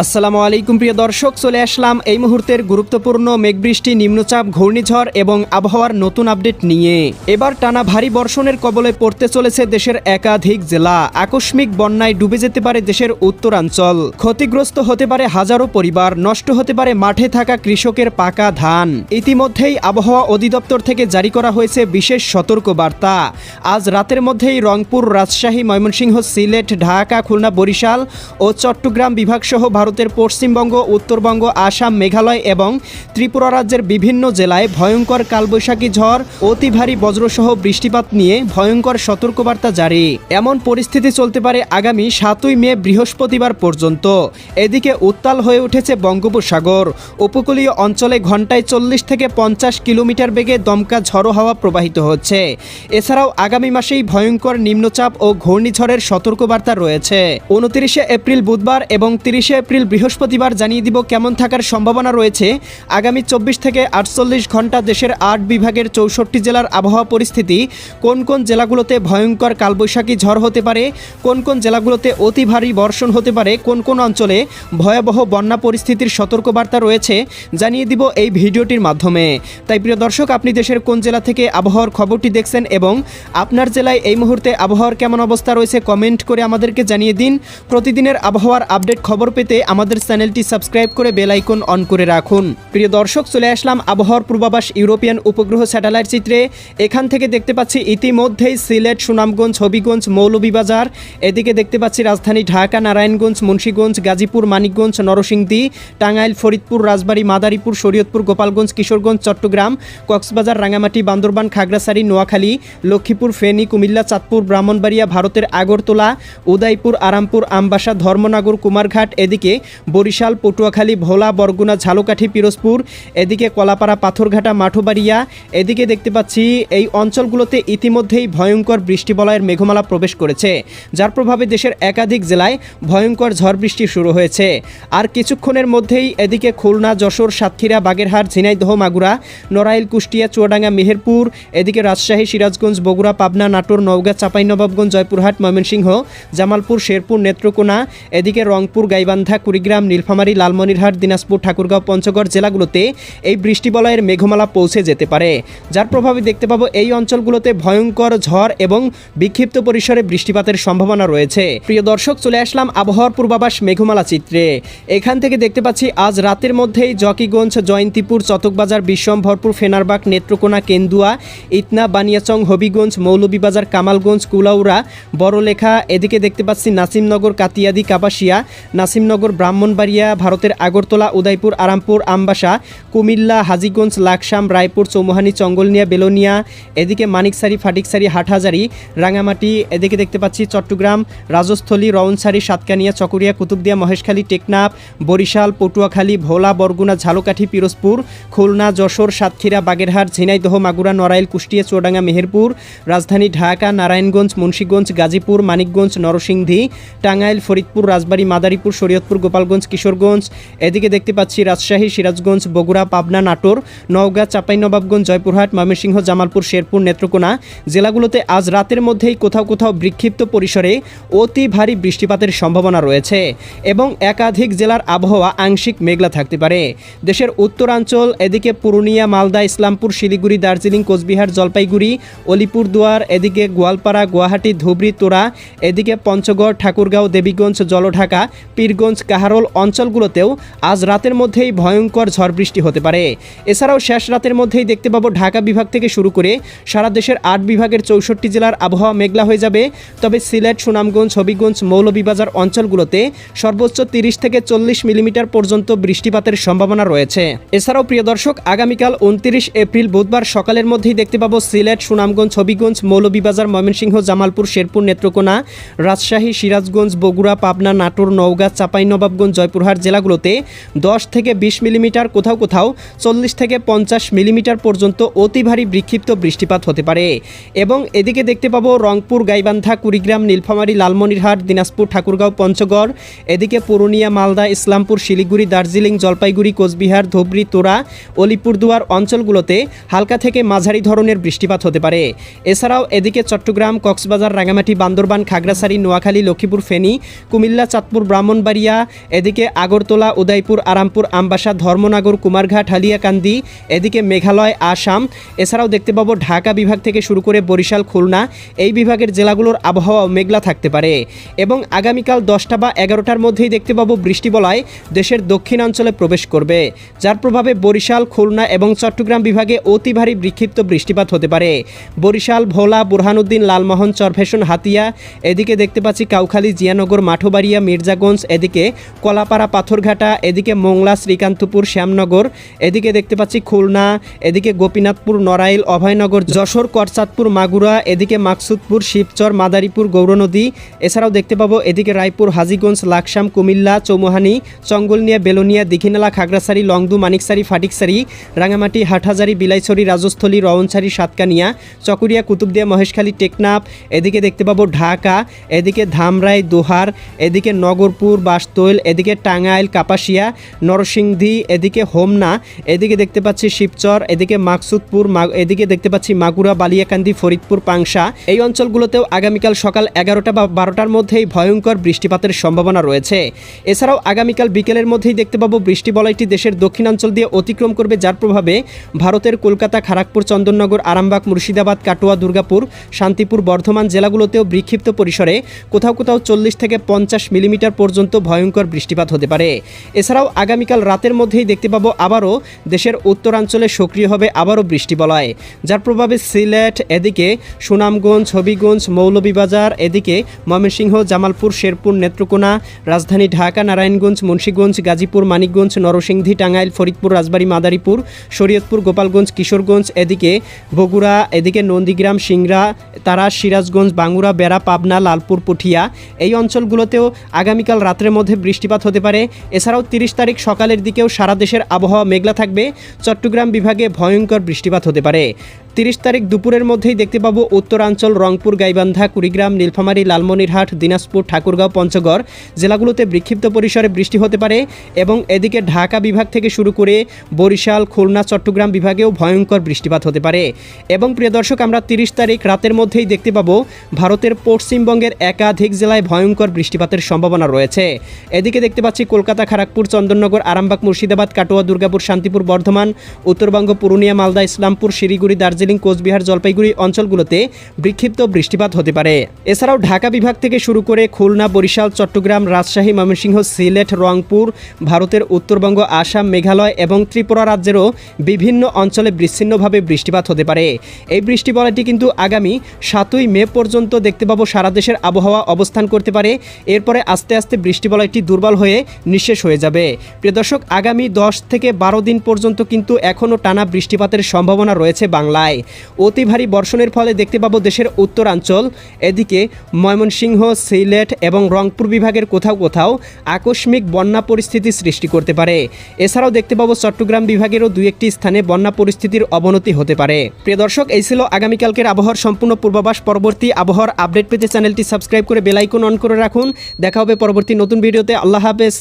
আসসালামু আলাইকুম প্রিয় দর্শক, চলে আসলাম এই মুহূর্তের গুরুত্বপূর্ণ মেঘবৃষ্টি, নিম্নচাপ, ঘূর্ণিঝড় এবং আবহাওয়ার নতুন আপডেট নিয়ে। এবার টানা ভারী বর্ষণের কবলে পড়তে চলেছে দেশের একাধিক জেলা। আকস্মিক বন্যায় ডুবে যেতে পারে দেশের উত্তরাঞ্চল, ক্ষতিগ্রস্ত হতে পারে হাজারো পরিবার, নষ্ট হতে পারে মাঠে থাকা কৃষকের পাকা ধান। ইতিমধ্যেই আবহাওয়া অধিদপ্তর থেকে জারি করা হয়েছে বিশেষ সতর্কবার্তা। আজ রাতের মধ্যেই রংপুর, রাজশাহী, ময়মনসিংহ, সিলেট, ঢাকা, খুলনা, বরিশাল ও চট্টগ্রাম বিভাগ সহ ভারতের পশ্চিমবঙ্গ, উত্তরবঙ্গ, আসাম, মেঘালয় এবং ত্রিপুরা রাজ্যের বিভিন্ন জেলায় ভয়ঙ্কর কালবৈশাখী ঝড়, অতি ভারী বজ্রসহ বৃষ্টিপাত নিয়ে ভয়ঙ্কর সতর্কবার্তা জারি। এমন পরিস্থিতি চলতে পারে আগামী 7ই মে বৃহস্পতিবার পর্যন্ত। এদিকে উত্তাল হয়ে উঠেছে বঙ্গোপসাগর। উপকূলীয় অঞ্চলে ঘন্টায় 40 থেকে 50 কিলোমিটার বেগে দমকা ঝড়ো হাওয়া প্রবাহিত হচ্ছে। এছাড়াও আগামী মাসেই ভয়ঙ্কর নিম্নচাপ ও ঘূর্ণিঝড়ের সতর্কবার্তা রয়েছে। 29 এপ্রিল বুধবার এবং 30 এপ্রিল বৃহস্পতিবার জানিয়ে দিব কেমন থাকার সম্ভাবনা রয়েছে আগামী 24 থেকে 48 ঘন্টা দেশের 8 বিভাগের 64 জেলার আবহাওয়া পরিস্থিতি। কোন কোন জেলাগুলোতে ভয়ঙ্কর কালবৈশাখী ঝড় হতে পারে, কোন কোন জেলাগুলোতে অতি ভারী বর্ষণ হতে পারে, কোন কোন অঞ্চলে ভয়াবহ বন্যা পরিস্থিতির সতর্কবার্তা রয়েছে জানিয়ে দিব এই ভিডিওটির মাধ্যমে। তাই প্রিয় দর্শক, আপনি দেশের কোন জেলা থেকে আবহাওয়ার খবরটি দেখছেন এবং আপনার জেলায় এই মুহূর্তে আবহাওয়ার কেমন অবস্থা রয়েছে কমেন্ট করে আমাদেরকে জানিয়ে দিন। প্রতিদিনের আবহাওয়ার আপডেট খবর পেতে আমাদের চ্যানেলটি সাবস্ক্রাইব করে বেল আইকন অন করে রাখুন। প্রিয় দর্শক, চলে আসলাম আবহাওয়ার পূর্বাভাস ইউরোপিয়ান উপগ্রহ স্যাটেলাইট চিত্রে। এখান থেকে দেখতে পাচ্ছি ইতিমধ্যেই সিলেট, সুনামগঞ্জ, হবিগঞ্জ, মৌলভীবাজার, এদিকে দেখতে পাচ্ছি রাজধানী ঢাকা, নারায়ণগঞ্জ, মুন্সিগঞ্জ, গাজীপুর, মানিকগঞ্জ, নরসিংদী, টাঙ্গাইল, ফরিদপুর, রাজবাড়ী, মাদারীপুর, শরীয়তপুর, গোপালগঞ্জ, কিশোরগঞ্জ, চট্টগ্রাম, কক্সবাজার, রাঙামাটি, বান্দরবান, খাগড়াছড়ি, নোয়াখালী, লক্ষ্মীপুর, ফেনী, কুমিল্লা, চাঁদপুর, ব্রাহ্মণবাড়িয়া, ভারতের আগরতলা, উদয়পুর, আরামপুর, আমবাসা, ধর্মনগর, কুমারঘাট, এদিকে বরিশাল, পটুয়াখালী, ভোলা, বরগুনা, ঝালকাঠি, পিরোজপুর, এদিকে কলাপাড়া, পাথরঘাটা, মাঠবাড়িয়া, এদিকে দেখতে পাচ্ছি এই অঞ্চলগুলোতে ইতিমধ্যেই ভয়ঙ্কর বৃষ্টিবলয়ের মেঘমালা প্রবেশ করেছে, যার প্রভাবে দেশের একাধিক জেলায় ভয়ঙ্কর ঝড় বৃষ্টি শুরু হয়েছে। আর কিছুক্ষণের মধ্যেই এদিকে খুলনা, যশোর, সাতক্ষীরা, বাগেরহাট, ঝিনাইদহ, মাগুরা, নড়াইল, কুষ্টিয়া, চুয়াডাঙ্গা, মেহেরপুর, এদিকে রাজশাহী, সিরাজগঞ্জ, বগুড়া, পাবনা, নাটোর, নওগাঁ, চাঁপাইনবাবগঞ্জ, জয়পুরহাট, ময়মনসিংহ, জামালপুর, শেরপুর, নেত্রকোনা, এদিকে রংপুর, গাইবান্ধা, কুড়িগ্রাম, নীলফামারী, লালমনিরহাট, দিনাজপুর, ঠাকুরগাঁও, পঞ্চগড় জেলাগুলোতে এই বৃষ্টিবলয়ের মেঘমালা পৌঁছে যেতে পারে, যার প্রভাবে দেখতে পাবো এই অঞ্চলগুলোতে ভয়ঙ্কর ঝড় এবং বিক্ষিপ্ত পরিসরে বৃষ্টিপাতের সম্ভাবনা রয়েছে। প্রিয় দর্শক, চলে আসলাম আবহাওয়ার পূর্বাভাস মেঘমালা চিত্রে। এখান থেকে দেখতে পাচ্ছি আজ রাতের মধ্যেই জকিগঞ্জ, জয়ন্তীপুর, চতকবাজার, বিশ্বম্ভরপুর, ফেনারবাগ, নেত্রকোনা, কেন্দুয়া, ইতনা, বানিয়াচং, হবিগঞ্জ, মৌলভীবাজার, কামালগঞ্জ, কুলাউড়া, বড়লেখা, এদিকে দেখতে পাচ্ছি নাসিমনগর, কাতিয়াদি, কাপাসিয়া, নাসিমনগর, ব্রাহ্মণবাড়িয়া, ভারতের আগরতলা, উদয়পুর, আরামপুর, আমবাসা, কুমিল্লা, হাজীগঞ্জ, লাকসাম, রায়পুর, চৌমুহানি, চঙ্গলনিয়া, বেলোনিয়া, এদিকে মানিকসারি, ফাটিকসারি, হাটহাজারি, রাঙামাটি, এদিকে দেখতে পাচ্ছি চট্টগ্রাম, রাজস্থলী, রওনসারি, সাতকানিয়া, চকরিয়া, কুতুবদিয়া, মহেশখালী, টেকনাফ, বরিশাল, পটুয়াখালী, ভোলা, বরগুনা, ঝালকাঠি, পিরোজপুর, খুলনা, যশোর, সাতক্ষীরা, বাগেরহাট, ঝিনাইদহ, মাগুরা, নড়াইল, কুষ্টিয়া, চুয়াডাঙ্গা, মেহেরপুর, রাজধানী ঢাকা, নারায়ণগঞ্জ, মুন্সিগঞ্জ, গাজীপুর, মানিকগঞ্জ, নরসিংদী, টাঙ্গাইল, ফরিদপুর, রাজবাড়ী, মাদারীপুর, শরীয়তপুর, গোপালগঞ্জ, কিশোরগঞ্জ, এদিকে দেখতে পাচ্ছি রাজশাহী, সিরাজগঞ্জ, বগুড়া, পাবনা, নাটোর, নওগাঁ, চাঁপাইনবাবগঞ্জ, জয়পুরহাট, ময়মনসিংহ, জামালপুর, শেরপুর, নেত্রকোনা জেলাগুলোতে আজ রাতের মধ্যেই কোথাও কোথাও বিক্ষিপ্ত পরিসরে অতি ভারী বৃষ্টিপাতের সম্ভাবনা রয়েছে এবং একাধিক জেলার আবহাওয়া আংশিক মেঘলা থাকতে পারে। দেশের উত্তরাঞ্চল, এদিকে পুরুলিয়া, মালদা, ইসলামপুর, শিলিগুড়ি, দার্জিলিং, কোচবিহার, জলপাইগুড়ি, অলিপুরদুয়ার, এদিকে গোয়ালপাড়া, গুয়াহাটি, ধুবড়ী, তোরা, এদিকে পঞ্চগড়, ঠাকুরগাঁও, দেবীগঞ্জ, জলঢাকা, পীরগঞ্জ, কাহারোল অঞ্চলগুলোতেও আজ রাতের মধ্যেই ভয়ঙ্কর ঝড় বৃষ্টি হতে পারে। এছাড়াও শেষ রাতের মধ্যেই দেখতে পাবো ঢাকা বিভাগ থেকে শুরু করে সারা দেশের 8 বিভাগের 64 জেলার আবহাওয়া মেঘলা হয়ে যাবে। তবে সিলেট, সুনামগঞ্জ, হবিগঞ্জ, মৌলভীবাজার অঞ্চলগুলোতে সর্বোচ্চ 30 থেকে 40 মিলিমিটার পর্যন্ত বৃষ্টিপাতের সম্ভাবনা রয়েছে। এছাড়াও প্রিয় দর্শক, আগামীকাল 29 এপ্রিল বুধবার সকালের মধ্যেই দেখতে পাবো সিলেট, সুনামগঞ্জ, হবিগঞ্জ, মৌলভীবাজার, ময়মনসিংহ, জামালপুর, শেরপুর, নেত্রকোনা, রাজশাহী, সিরাজগঞ্জ, বগুড়া, পাবনা, নাটোর, নওগাঁ, চাঁপাইনবাবগঞ্জ, জয়পুরহাট জেলাগুলোতে 10 থেকে 20 মিলিমিটার, কোথাও কোথাও 40 থেকে 50 মিলিমিটার পর্যন্ত অতি ভারী বিক্ষিপ্ত বৃষ্টিপাত হতে পারে। এবং এদিকে দেখতে পাবো রংপুর, গাইবান্ধা, কুড়িগ্রাম, নীলফামারী, লালমনিরহাট, দিনাজপুর, ঠাকুরগাঁও, পঞ্চগড়, এদিকে পুরুলিয়া, মালদা, ইসলামপুর, শিলিগুড়ি, দার্জিলিং, জলপাইগুড়ি, কোচবিহার, ধুবড়ী, তোরা, অলিপুরদুয়ার অঞ্চলগুলোতে হালকা থেকে মাঝারি ধরনের বৃষ্টিপাত হতে পারে। এছাড়াও এদিকে চট্টগ্রাম, কক্সবাজার, রাঙামাটি, বান্দরবান, খাগড়াছড়ি, নোয়াখালী, লক্ষ্মীপুর, ফেনী, কুমিল্লা, চাঁদপুর, ব্রাহ্মণবাড়িয়া, এদিকে আগরতলা, উদয়পুর, আরামপুর, আমবাসা, ধর্মনগর, কুমারঘাট, হালিয়াকান্দি, এদিকে মেঘালয়, আসাম, এছাড়াও দেখতে পাবো ঢাকা বিভাগ থেকে শুরু করে বরিশাল, খুলনা এই বিভাগের জেলাগুলোর আবহাওয়া মেঘলা থাকতে পারে এবং আগামীকাল 10টা বা 11টার মধ্যেই দেখতে পাবো বৃষ্টিবলয় দেশের দক্ষিণাঞ্চলে প্রবেশ করবে, যার প্রভাবে বরিশাল, খুলনা এবং চট্টগ্রাম বিভাগে অতি ভারী বিক্ষিপ্ত বৃষ্টিপাত হতে পারে। বরিশাল, ভোলা, বুরহানুদ্দিন, লালমোহন, চরফ্যাশন, হাতিয়া, এদিকে দেখতে পাচ্ছি কাউখালী, জিয়ানগর, মাঠবাড়িয়া, মির্জাগঞ্জ, এদিকে কলাপাড়া, পাথরঘাটা, এদিকে মোংলা, শ্রীকান্তপুর, শ্যামনগর, এদিকে দেখতে পাচ্ছি খুলনা, এদিকে গোপীনাথপুর, নড়াইল, অভয়নগর, যশোর, করচাঁদপুর, মাগুরা, এদিকে মাকসুদপুর, শিবচর, মাদারীপুর, গৌরনদী, এছাড়াও দেখতে পাবো এদিকে রায়পুর, হাজীগঞ্জ, লাকসাম, কুমিল্লা, চৌমুহানি, চঙ্গলনিয়া, বেলোনিয়া, দীঘিনালা, খাগড়াছড়ি, লংদু, মানিকছড়ি, ফাটিকছড়ি, রাঙামাটি, হাটহাজারি, বিলাইছড়ি, রাজস্থলী, রওনছড়ি, সাতকানিয়া, চকুরিয়া, কুতুবদিয়া, মহেশখালী, টেকনাফ, এদিকে দেখতে পাবো ঢাকা, এদিকে ধামরাই, দোহার, এদিকে নগরপুর, বাসতৈল, এদিকে টাঙ্গাইল, কাপাসিয়া, নরসিংদী, এদিকে হোমনা, এদিকে দেখতে পাচ্ছি শিবচর, এদিকে মাকসুদপুর, এদিকে দেখতে পাচ্ছি মাগুরা, বালিয়াকান্দি, ফরিদপুর, পাংশা এই অঞ্চলগুলোতেও আগামীকাল সকাল 11টা বা 12টার মধ্যেই ভয়ঙ্কর বৃষ্টিপাতের সম্ভাবনা রয়েছে। এছাড়াও আগামীকাল বিকেলের মধ্যেই দেখতে পাবো বৃষ্টিবলয়টি দেশের দক্ষিণাঞ্চল দিয়ে অতিক্রম করবে, যার প্রভাবে ভারতের কলকাতা, খড়গপুর, চন্দননগর, আরামবাগ, মুর্শিদাবাদ, কাটোয়া, দুর্গাপুর, শান্তিপুর, বর্ধমান জেলাগুলোতেও বিক্ষিপ্ত পরিসরে কোথাও কোথাও 40 থেকে 50 মিলিমিটার পর্যন্ত ভয়ঙ্কর বৃষ্টিপাত হতে পারে। এছাড়াও আগামীকাল রাতের মধ্যেই দেখতে পাবো আবারও দেশের উত্তরাঞ্চলে সক্রিয় হবে আবারও বৃষ্টিবলয়, যার প্রভাবে সিলেট, এদিকে সুনামগঞ্জ, হবিগঞ্জ, মৌলভীবাজার, এদিকে ময়মনসিংহ, জামালপুর, শেরপুর, নেত্রকোনা, রাজধানী ঢাকা, নারায়ণগঞ্জ, মুন্সিগঞ্জ, গাজীপুর, মানিকগঞ্জ, নরসিংদী, টাঙ্গাইল, ফরিদপুর, রাজবাড়ী, মাদারীপুর, শরীয়তপুর, গোপালগঞ্জ, কিশোরগঞ্জ, এদিকে বগুড়া, এদিকে নন্দীগ্রাম, সিংড়া, তারাস, সিরাজগঞ্জ, বাঙ্গুরা, বেড়া, পাবনা, লালপুর, পুঠিয়া এই অঞ্চলগুলোতেও আগামীকাল রাতের মধ্যে বৃষ্টিপাত হতে পারে। এছাড়াও 30 তারিখ সকালের দিকেও সারা দেশের আবহাওয়া মেঘলা থাকবে, চট্টগ্রাম বিভাগে ভয়ঙ্কর বৃষ্টিপাত হতে পারে। 30 তারিখ দুপুরের মধ্যেই দেখতে পাবো উত্তরাঞ্চল, রংপুর, গাইবান্ধা, কুড়িগ্রাম, নীলফামারী, লালমনিরহাট, দিনাজপুর, ঠাকুরগাঁও, পঞ্চগড় জেলাগুলোতে বিক্ষিপ্ত পরিসরে বৃষ্টি হতে পারে এবং এদিকে ঢাকা বিভাগ থেকে শুরু করে বরিশাল, খুলনা, চট্টগ্রাম বিভাগেও ভয়ঙ্কর বৃষ্টিপাত হতে পারে। এবং প্রিয় দর্শক, আমরা 30 তারিখ রাতের মধ্যেই দেখতে পাবো ভারতের পশ্চিমবঙ্গের একাধিক জেলায় ভয়ঙ্কর বৃষ্টিপাতের সম্ভাবনা রয়েছে। এদিকে দেখতে পাচ্ছি কলকাতা, খড়গপুর, চন্দননগর, আরামবাগ, মুর্শিদাবাদ, কাটোয়া, দুর্গাপুর, শান্তিপুর, বর্ধমান, উত্তরবঙ্গ, পুরুলিয়া, মালদা, ইসলামপুর, শিলিগুড়ি, দার্জিলিং, কোচবিহার, জলপাইগুড়ি অঞ্চলগুলোতে বিক্ষিপ্ত বৃষ্টিপাত হতে পারে। এছাড়াও ঢাকা বিভাগ থেকে শুরু করে খুলনা, বরিশাল, চট্টগ্রাম, রাজশাহী, ময়মনসিংহ, সিলেট, রংপুর, ভারতের উত্তরবঙ্গ, আসাম, মেঘালয় এবং ত্রিপুরা রাজ্যেরও বিভিন্ন অঞ্চলে বিচ্ছিন্নভাবে বৃষ্টিপাত হতে পারে। এই বৃষ্টিবলয়টি কিন্তু আগামী 7ই মে পর্যন্ত দেখতে পাবো সারা দেশের আবহাওয়া অবস্থান করতে পারে। এরপরে আস্তে আস্তে বৃষ্টিবলয়টি দুর্বল হয়ে নিঃশেষ হয়ে যাবে। প্রিয় দর্শক, আগামী 10 থেকে 12 দিন পর্যন্ত কিন্তু এখনও টানা বৃষ্টিপাতের সম্ভাবনা রয়েছে বাংলায়। অতি ভারী বর্ষণের ফলে দেখতে পাবো দেশের উত্তরাঞ্চল, এদিকে ময়মনসিংহ, সিলেট এবং রংপুর বিভাগের কোথাও কোথাও আকস্মিক বন্যা পরিস্থিতি সৃষ্টি করতে পারে। এছাড়াও দেখতে পাবো চট্টগ্রাম বিভাগেরও 2-1টি স্থানে বন্যা পরিস্থিতির অবনতি হতে পারে। প্রিয় দর্শক, এই ছিল আগামীকালকের আবহাওয়ার সম্পূর্ণ পূর্বাভাস। পরবর্তী আবহাওয়ার আপডেট পেতে চ্যানেলটি সাবস্ক্রাইব করে বেল আইকন অন করে রাখুন। দেখা হবে পরবর্তী নতুন ভিডিওতে। আল্লাহ হাফেজ।